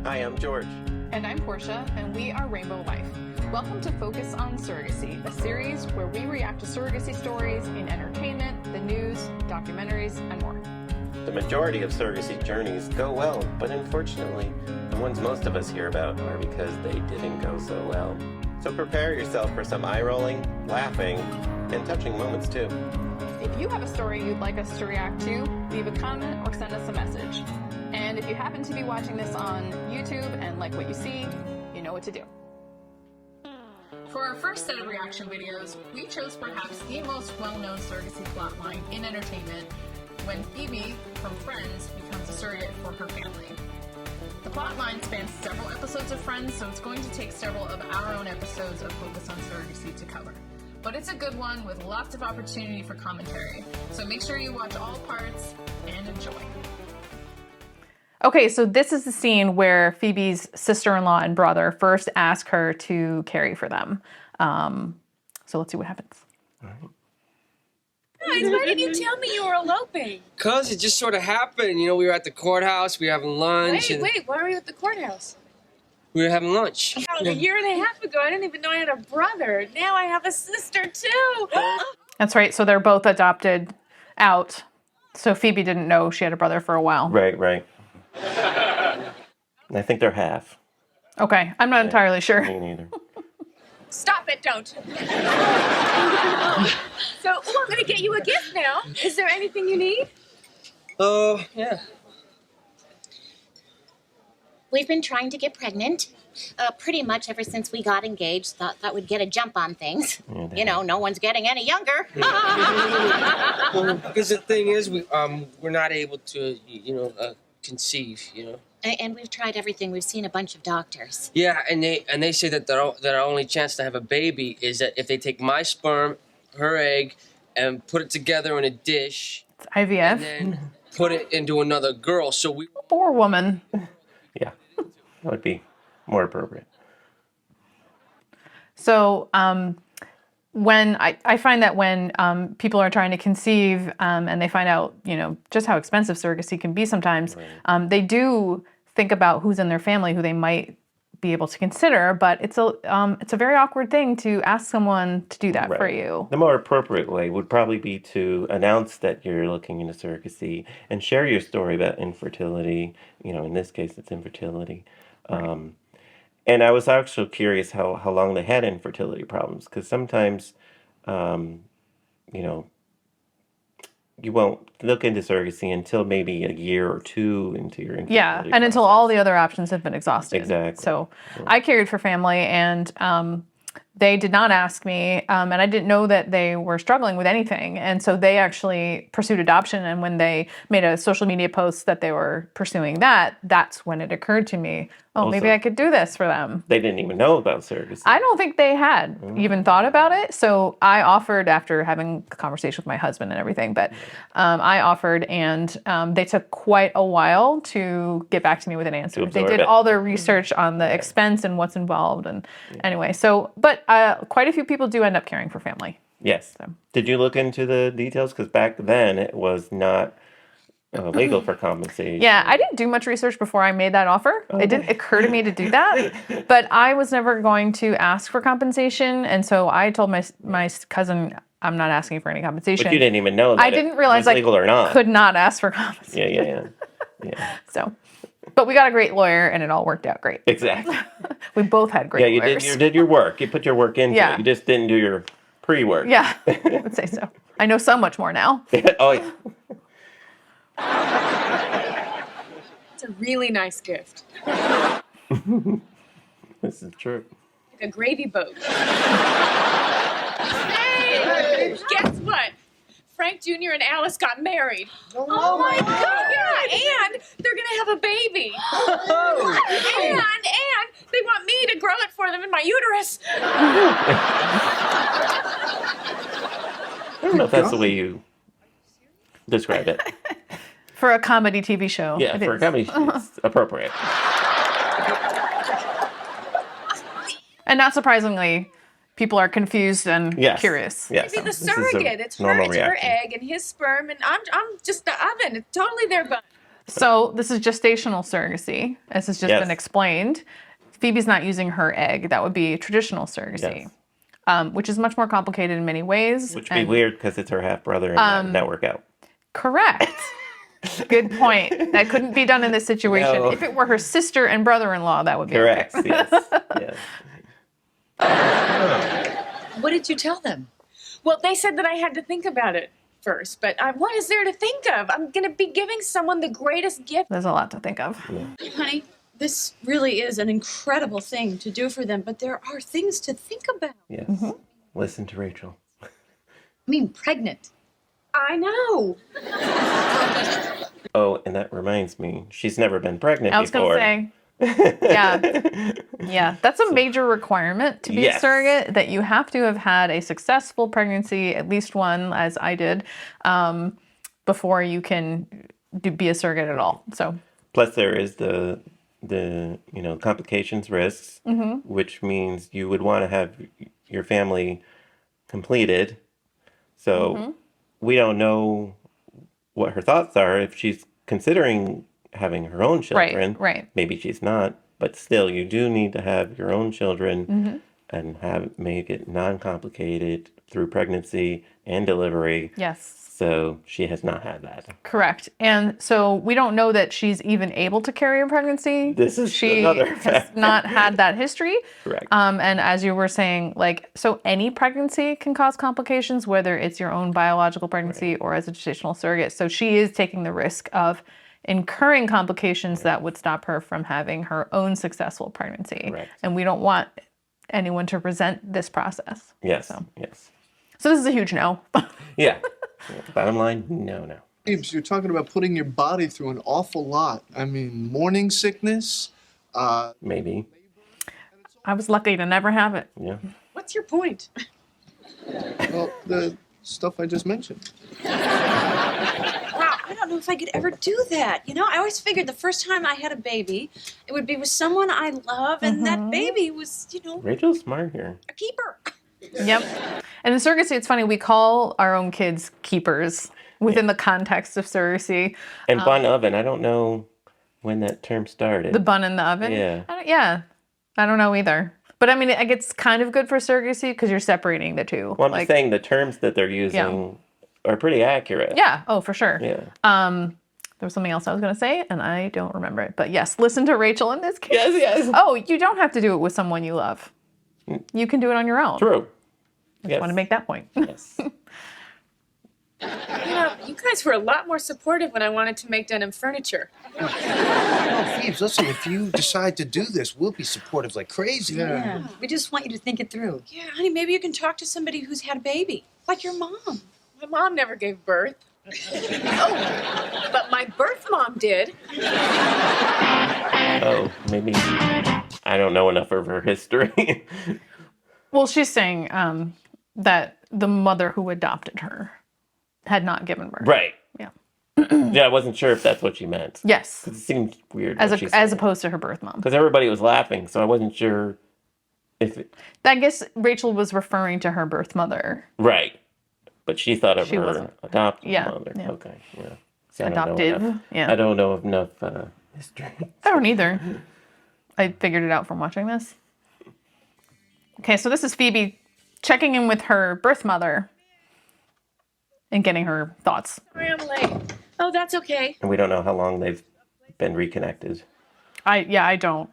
Hi, I'm George. And I'm Portia, and we are Rainbow Life. Welcome to Focus on Surrogacy, a series where we react to surrogacy stories in entertainment, the news, documentaries, and more. The majority of surrogacy journeys go well, but unfortunately, the ones most of us hear about are because they didn't go so well. So prepare yourself for some eye-rolling, laughing, and touching moments too. If you have a story you'd like us to react to, leave a comment or send us a message. And if you happen to be watching this on YouTube and like what you see, you know what to do. For our first set of reaction videos, we chose perhaps the most well-known surrogacy plotline in entertainment, when Phoebe from Friends becomes a surrogate for her family. The plotline spans several episodes of Friends, so it's going to take several of our own episodes of Focus on Surrogacy to cover. But it's a good one with lots of opportunity for commentary, so make sure you watch all parts and enjoy. Okay, so this is the scene where Phoebe's sister-in-law and brother first ask her to carry for them. So let's see what happens. All right. Guys, why didn't you tell me you were eloping? Because it just sort of happened. You know, we were at the courthouse, we were having lunch. Wait, why were you at the courthouse? We were having lunch. A year and a half ago, I didn't even know I had a brother. Now I have a sister, too. That's right, so they're both adopted out. So Phoebe didn't know she had a brother for a while. Right. I think they're half. Okay, I'm not entirely sure. Me neither. Stop it, don't. So, I'm going to get you a gift now. Is there anything you need? Yeah. We've been trying to get pregnant pretty much ever since we got engaged. Thought that would get a jump on things. Yeah, you know, no one's getting any younger. Well, because the thing is, we're not able to, conceive, And we've tried everything. We've seen a bunch of doctors. Yeah, and they say that our only chance to have a baby is that if they take my sperm, her egg, and put it together in a dish. It's IVF. And then put it into another girl. So we. Or woman. Yeah, that would be more appropriate. So when I find that when people are trying to conceive and they find out, just how expensive surrogacy can be sometimes, right. They do think about who's in their family who they might be able to consider, but it's a very awkward thing to ask someone to do that for you. The more appropriate way would probably be to announce that you're looking into surrogacy and share your story about infertility. In this case, it's infertility. Right. And I was actually curious how long they had infertility problems, because sometimes, you won't look into surrogacy until maybe a year or two into your infertility process. Until all the other options have been exhausted. Exactly. So I carried for family, and they did not ask me, and I didn't know that they were struggling with anything. And so they actually pursued adoption. And when they made a social media post that they were pursuing that's when it occurred to me, maybe I could do this for them. They didn't even know about surrogacy. I don't think they had even thought about it. So I offered, after having a conversation with my husband and everything, but I offered, and they took quite a while to get back to me with an answer. They did all their research on the expense and what's involved. And anyway, but quite a few people do end up caring for family. Yes. So. Did you look into the details? Because back then it was not legal for compensation. Yeah, I didn't do much research before I made that offer. It didn't occur to me to do that, but I was never going to ask for compensation, and so I told my cousin, I'm not asking for any compensation. But you didn't even know that I didn't realize it was legal or not. Could not ask for compensation. Yeah. So, but we got a great lawyer, and it all worked out great. Exactly. We both had great lawyers. You did your work. You put your work into it. You just didn't do your pre-work. Yeah, I would say so. I know so much more now. Oh, yeah. It's a really nice gift. This is true. Like a gravy boat. Hey! Guess what? Frank Jr. and Alice got married. Oh my God! Yeah, and they're gonna have a baby. And they want me to grow it for them in my uterus. I don't know if that's the way you describe it. For a comedy TV show. Yeah, for a comedy show, it's appropriate. And not surprisingly, people are confused and curious. Yes. Maybe the surrogate. It's her egg and his sperm, and I'm just the oven. It's totally their bun. So this is gestational surrogacy, as has just Yes. been explained. Phoebe's not using her egg. That would be traditional surrogacy, Yes. which is much more complicated in many ways. Which would be weird because it's her half brother and that would not work out. Correct. Good point. That couldn't be done in this situation. No. If it were her sister and brother-in-law, that would be Correct. okay. Yes. Yes. What did you tell them? Well, they said that I had to think about it first, but what is there to think of? I'm going to be giving someone the greatest gift. There's a lot to think of. Honey, this really is an incredible thing to do for them, but there are things to think about. Yes. Listen to Rachel. I mean, pregnant. I know. Oh, and that reminds me, she's never been pregnant I was before. going to say, yeah. That's a major requirement to be a Yes. surrogate, that you have to have had a successful pregnancy, at least one, as I did, before you can be a surrogate at all. So Plus, there is the complications risks, which means you would want to have your family completed. So we don't know what her thoughts are if she's considering having her own children. right. Maybe she's not, but still, you do need to have your own children and make it non-complicated through pregnancy and delivery. Yes. So she has not had that. Correct. And so we don't know that she's even able to carry a pregnancy. This is she another has fact. not had that history. Correct. And as you were saying, so any pregnancy can cause complications, whether it's your own biological pregnancy or as a gestational surrogate. So she is taking the risk of incurring complications that would stop her from having her own successful pregnancy. Correct. And we don't want anyone to resent this process. Yes. Yes. So this is a huge no. Yeah. Bottom line, no. Phoebes, you're talking about putting your body through an awful lot. I mean, morning sickness. Maybe. I was lucky to never have it. Yeah. What's your point? Well, the stuff I just mentioned. Wow, I don't know if I could ever do that. You know, I always figured the first time I had a baby, it would be with someone I love, and that baby was, Rachel's smart here. a keeper. Yep. And in surrogacy, it's funny, we call our own kids keepers within the context of surrogacy. And bun oven, I don't know when that term started. The bun in the oven? Yeah. I don't know either. But I mean, it's kind of good for surrogacy because you're separating the two. Well, I'm just saying the terms that they're using are pretty accurate. Yeah. Oh, for sure. Yeah. There was something else I was going to say, and I don't remember it. But yes, listen to Rachel in this case. Yes. Oh, you don't have to do it with someone you love. You can do it on your own. True. I want to make that point. Yes. You guys were a lot more supportive when I wanted to make denim furniture. Oh, Phoebes, listen, if you decide to do this, we'll be supportive like crazy. Yeah. We just want you to think it through. Yeah, honey, maybe you can talk to somebody who's had a baby. Like your mom. My mom never gave birth. Oh, but my birth mom did. Oh, maybe. I don't know enough of her history. Well, she's saying that the mother who adopted her had not given birth. Right. Yeah. Yeah, I wasn't sure if that's what she meant. Yes. It seemed weird. As opposed to her birth mom. Because everybody was laughing, so I wasn't sure if it... I guess Rachel was referring to her birth mother. Right. But she thought of her wasn't. adopted Yeah, mother. yeah. Okay, yeah. So Adoptive. I don't know enough history. I don't either. I figured it out from watching this. Okay, so this is Phoebe checking in with her birth mother and getting her thoughts. Sorry I'm late. Oh, that's okay. And we don't know how long they've been reconnected. I don't.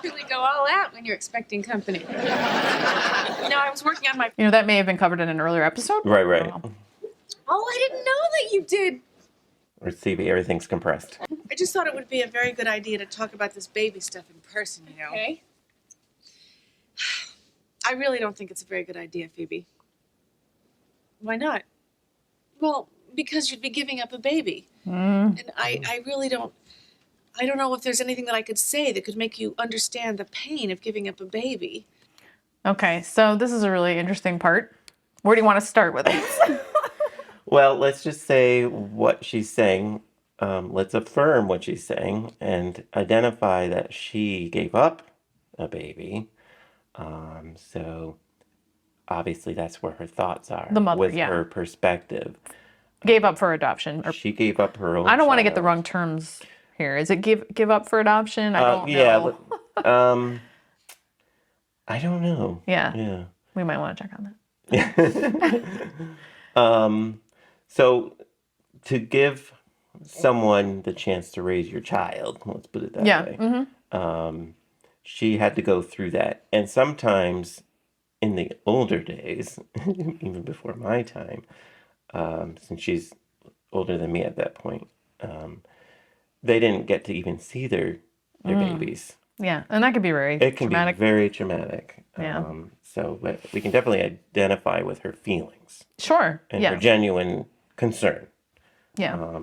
Really go all out when you're expecting company. I was working on my... That may have been covered in an earlier episode. Right. Oh, I didn't know that you did. Or CB, everything's compressed. I just thought it would be a very good idea to talk about this baby stuff in person, Okay. I really don't think it's a very good idea, Phoebe. Why not? Well, because you'd be giving up a baby. And I really don't... I don't know if there's anything that I could say that could make you understand the pain of giving up a baby. Okay, so this is a really interesting part. Where do you want to start with it? Well, let's just say what she's saying. Let's affirm what she's saying and identify that she gave up a baby. So obviously that's where her thoughts are. The mother, with yeah. her perspective. Gave up for adoption. Or, She gave up her own I don't want to get the child. wrong terms here. Is it give up for adoption? I don't Yeah. know. I don't know. Yeah. Yeah. We might want to check on that. So to give someone the chance to raise your child, let's put it that Yeah. way, she had to go through that. And sometimes in the older days, even before my time, since she's older than me at that point, they didn't get to even see their babies. Yeah, and that could be very It can traumatic. be very traumatic. Yeah. But we can definitely identify with her feelings Sure. and Yeah. her genuine concern. Yeah.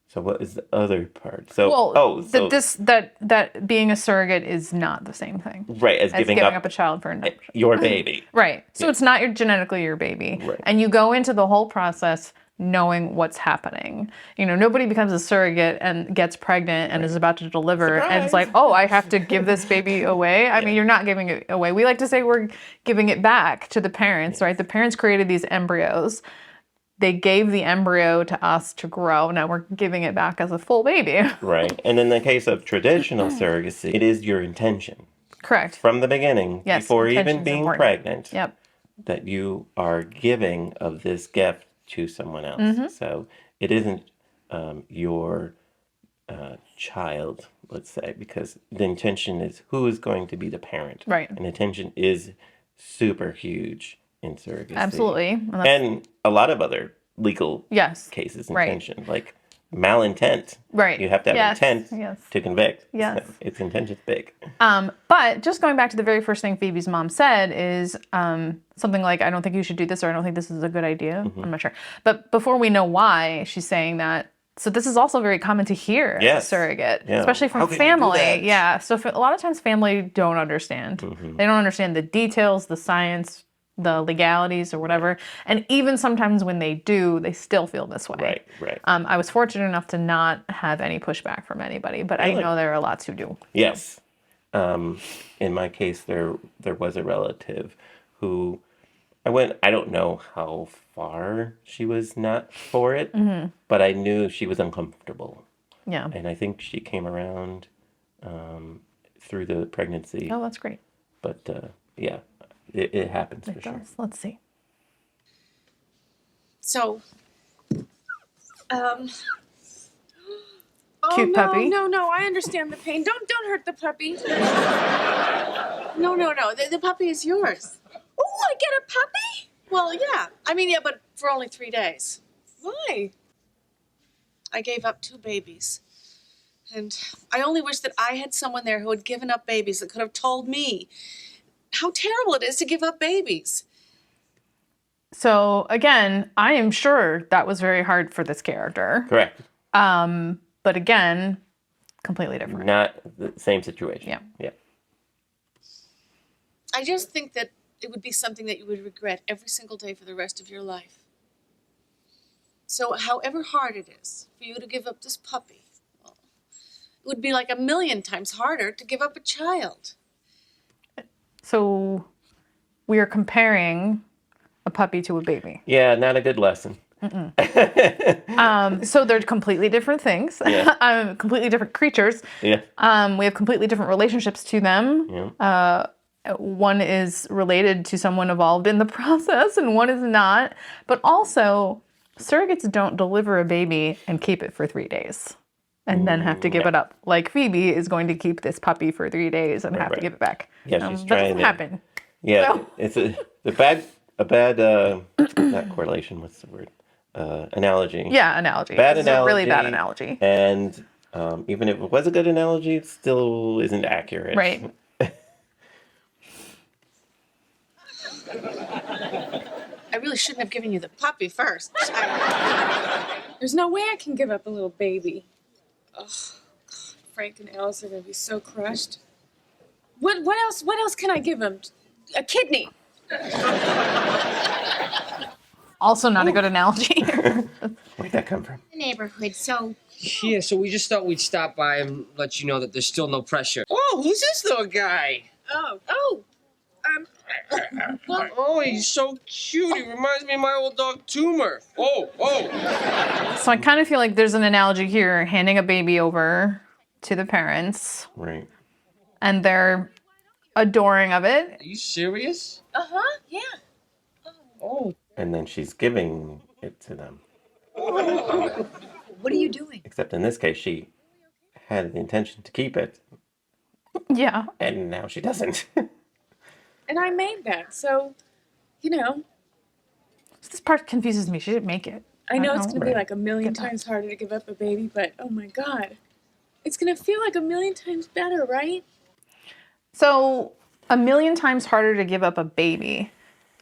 So what is the other part? So Well, that being a surrogate is not the same thing right, as as giving up up a child for adoption. your baby. Right. So it's not genetically your baby. Right. And you go into the whole process knowing what's happening. You know, nobody becomes a surrogate and gets pregnant and is about to deliver and it's like, oh, I have to give this baby away. I mean, you're not giving it away. We like to say we're giving it back to the parents, right? The parents created these embryos. They gave the embryo to us to grow. Now we're giving it back as a full baby. Right. And in the case of traditional surrogacy, it is your intention Correct. from the beginning, Yes, before even intention's being important. pregnant, Yep. that you are giving of this gift to someone else. Mm-hmm. So it isn't your child, let's say, because the intention is who is going to be the parent. Right. And intention is super huge in surrogacy. Absolutely. And a lot of other legal Yes. cases, Right. intention, like malintent. Right. You have to have Yes. intent Yes. to convict. Yes. So its intention's big. But just going back to the very first thing Phoebe's mom said is something like, I don't think you should do this, or I don't think this is a good idea. I'm not sure. But before we know why she's saying that, so this is also very common to hear as a Yes. surrogate, Yeah. especially How from can you do family. that? Yeah. So a lot of times family don't understand. They don't understand the details, the science, the legalities or whatever. And even sometimes when they do, they still feel this way. Right. I was fortunate enough to not have any pushback from anybody, but I Really? know there are lots who do. Yes. In my case, there was a relative who I don't know how far she was not for it, but I knew she was uncomfortable. Yeah. And I think she came around through the pregnancy. Oh, that's great. But yeah, it happens for sure. Let's see. So, Cute no, puppy. No, I understand the pain. Don't hurt the puppy. No. The puppy is yours. Oh, I get a puppy? Well, yeah. I mean, yeah, but for only 3 days. Why? I gave up 2 babies. And I only wish that I had someone there who had given up babies that could have told me how terrible it is to give up babies. So again, I am sure that was very hard for this character. Correct. But again, completely different. Not the same situation. Yeah. I just think that it would be something that you would regret every single day for the rest of your life. So however hard it is for you to give up this puppy, well, it would be like 1,000,000 times harder to give up a child. So we are comparing a puppy to a baby. Yeah, not a good lesson. So they're completely different things. Yeah. Completely different creatures. Yeah. We have completely different relationships to them. Yeah. One is related to someone involved in the process and one is not. But also, surrogates don't deliver a baby and keep it for 3 days and then have to give it up. Like Phoebe is going to keep this puppy for 3 days and have to give it back. Yeah, she's that trying doesn't to happen. Yeah, So- it's a bad not correlation. What's the word? Analogy. Yeah, analogy. Bad It's analogy. a really bad analogy. And even if it was a good analogy, it still isn't accurate. Right. I really shouldn't have given you the puppy first. There's no way I can give up a little baby. Ugh, God, Frank and Alice are gonna be so crushed. What else can I give him? A kidney. Also not a good analogy. Where'd that come from? The neighborhood, so Yeah, so we just thought we'd stop by and let you know that there's still no pressure. Oh, who's this little guy? Oh, he's so cute. He reminds me of my old dog Tumor. Oh. So I kind of feel like there's an analogy here, handing a baby over to the parents, Right. and they're adoring of it. Are you serious? Yeah. Oh. And then she's giving it to them. What are you doing? Except in this case, she had the intention to keep it, Yeah. and now she doesn't. And I made that, so, you know, This part confuses me. She didn't make it. I know it's going to be Right. like a million times harder to give up a baby, but oh my God. It's going to feel like a million times better, right? So, a million times harder to give up a baby.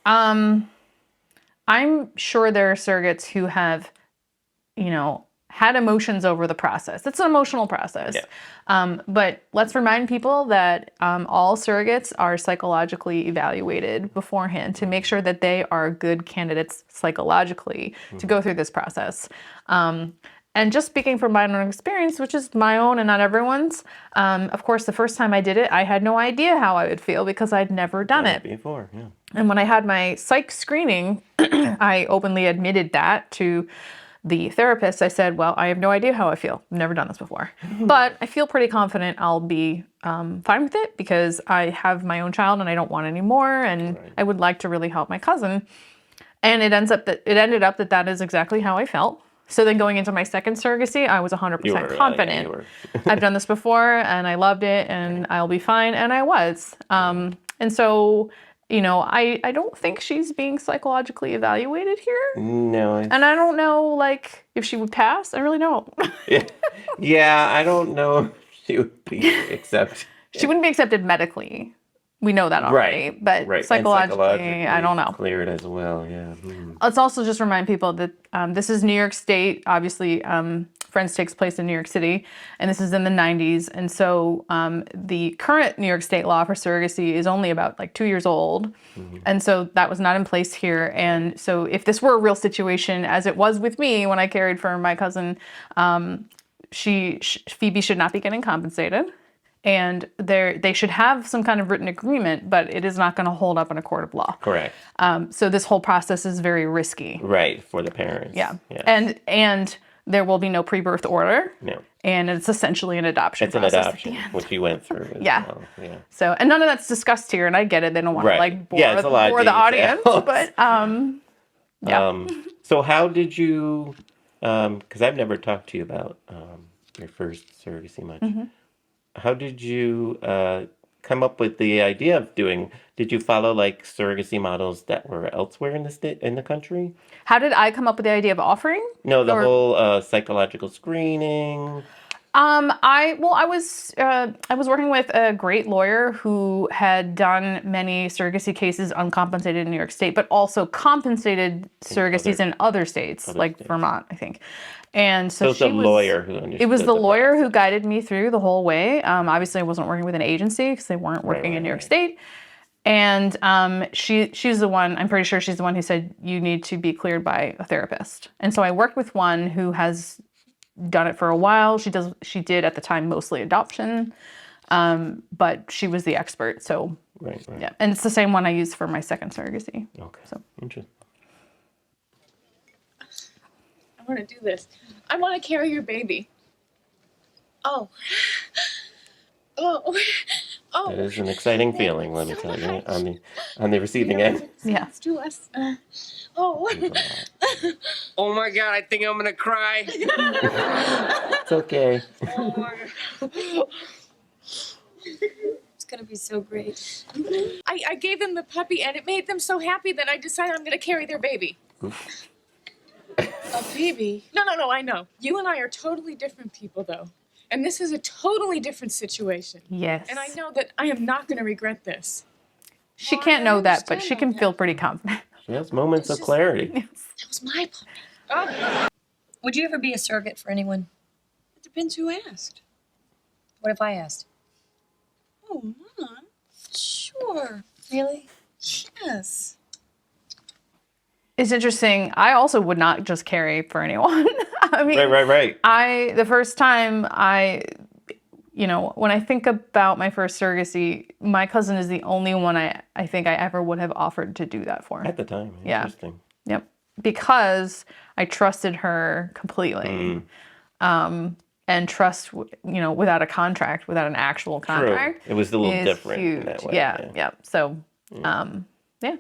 I'm sure there are surrogates who have, had emotions over the process. It's an emotional process. Yeah. But let's remind people that all surrogates are psychologically evaluated beforehand to make sure that they are good candidates psychologically to go through this process. And just speaking from my own experience, which is my own and not everyone's, of course, the first time I did it, I had no idea how I would feel because I'd never done it. Before, yeah. And when I had my psych screening, I openly admitted that to the therapist. I said, well, I have no idea how I feel. I've never done this before. But I feel pretty confident I'll be fine with it because I have my own child and I don't want any more. And I would like to really help my cousin. And it ended up that is exactly how I felt. So then going into my second surrogacy, I was 100% confident. I've done this before and I loved it and I'll be fine. And I was. And so, I don't think she's being psychologically evaluated here. No. And I don't know, if she would pass. I really don't. Yeah, I don't know if she would be accepted. She wouldn't be accepted medically. We know that already. But Right. psychologically, I don't know. Cleared as well, yeah. Let's also just remind people that this is New York State. Obviously, Friends takes place in New York City, and this is in the 90s. And so the current New York State law for surrogacy is only about 2 years old. And so that was not in place here. And so if this were a real situation, as it was with me when I carried for my cousin, Phoebe should not be getting compensated. And they should have some kind of written agreement, but it is not going to hold up in a court of law. Correct. So this whole process is very risky. Right, for the parents. Yeah. And there will be no pre-birth order. No. And it's essentially an adoption process. It's an adoption, which you went through as well. Yeah. So, and none of that's discussed here, and I get it. They don't want to bore the audience, but So how did you? Because I've never talked to you about your first surrogacy much. How did you come up with the idea of doing? Did you follow surrogacy models that were elsewhere in the country? How did I come up with the idea of offering? No, the whole psychological screening. I was working with a great lawyer who had done many surrogacy cases uncompensated in New York State, but also compensated surrogacies in other states, like Vermont, I think. And so it's a lawyer who understood. It was the lawyer who guided me through the whole way. Obviously, I wasn't working with an agency because they weren't working in New York State. And she's the one, I'm pretty sure she's the one who said, you need to be cleared by a therapist. And so I worked with one who has done it for a while. She did at the time mostly adoption, but she was the expert. So yeah, and it's the same one I used for my second surrogacy. Okay. So interesting. I want to do this. I want to carry your baby. Oh. It is an exciting feeling, let me tell you, on the receiving end. Yeah. Let's do us. Oh my God, I think I'm gonna cry. It's okay. Oh my God. It's gonna be so great. I gave them the puppy, and it made them so happy that I decided I'm going to carry their baby. Phoebe. No, I know. You and I are totally different people, though. And this is a totally different situation. Yes. And I know that I am not going to regret this. She can't know that, but she can feel pretty confident. She has moments of clarity. That was my puppy. Would you ever be a surrogate for anyone? It depends who asked. What if I asked? Oh, Mom. Sure. Really? Yes. It's interesting. I also would not just carry for anyone. I mean, Right. the first time when I think about my first surrogacy, my cousin is the only one I think I ever would have offered to do that for. At the time. Yeah. Interesting. Yep. Because I trusted her completely. And trust, without a contract, without an actual contract. True. It was a little is different huge. in that way. Yeah. So, yeah.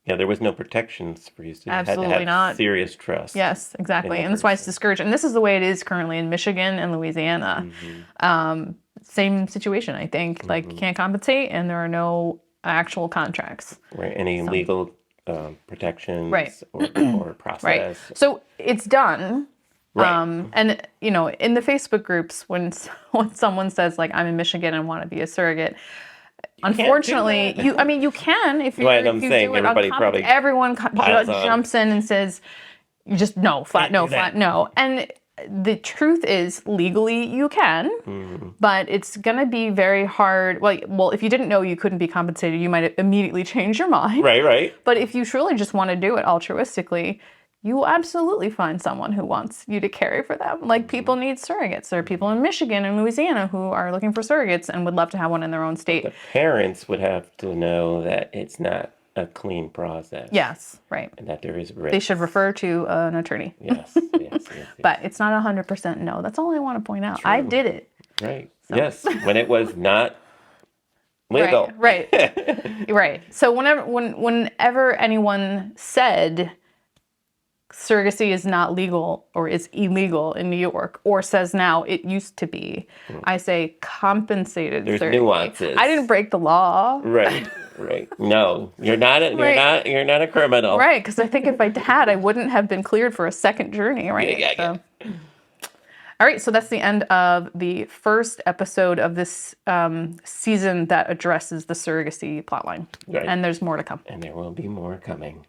Yeah, there was no protections for you. So you Absolutely had to have not. serious trust. Yes, exactly. in the And that's why it's person. discouraged. And this is the way it is currently in Michigan and Louisiana. Same situation, I think. Like, you can't compensate, and there are no actual contracts. Right. Any legal protections Right. or process. Right. So it's done. Right. And in the Facebook groups, when someone says like, I'm in Michigan and want to be a surrogate, unfortunately, do that. you can if you Right, I'm if you saying do it everybody uncomplicated. probably Everyone piles on. jumps in and says, you just no, flat no, do that. flat no. And the truth is, legally you can, but it's gonna be very hard. Well, if you didn't know you couldn't be compensated, you might immediately change your mind. Right. But if you truly just want to do it altruistically, you will absolutely find someone who wants you to carry for them. Like, people need surrogates. There are people in Michigan and Louisiana who are looking for surrogates and would love to have one in their own state. The parents would have to know that it's not a clean process. Yes, right. And that there is risk. They should refer to an attorney. Yes. But it's not 100% no. That's all I want to point out. I did it. Right. Yes. When it was not legal. Right. Right. So whenever anyone said surrogacy is not legal or is illegal in New York, or says now it used to be, I say compensated There's surrogacy. nuances. I didn't break the law. Right. No, you're not a criminal. Right, because I think if I had, I wouldn't have been cleared for a second journey, right? Yeah. All right, so that's the end of the first episode of this season that addresses the surrogacy plotline. Right. And there's more to come. And there will be more coming.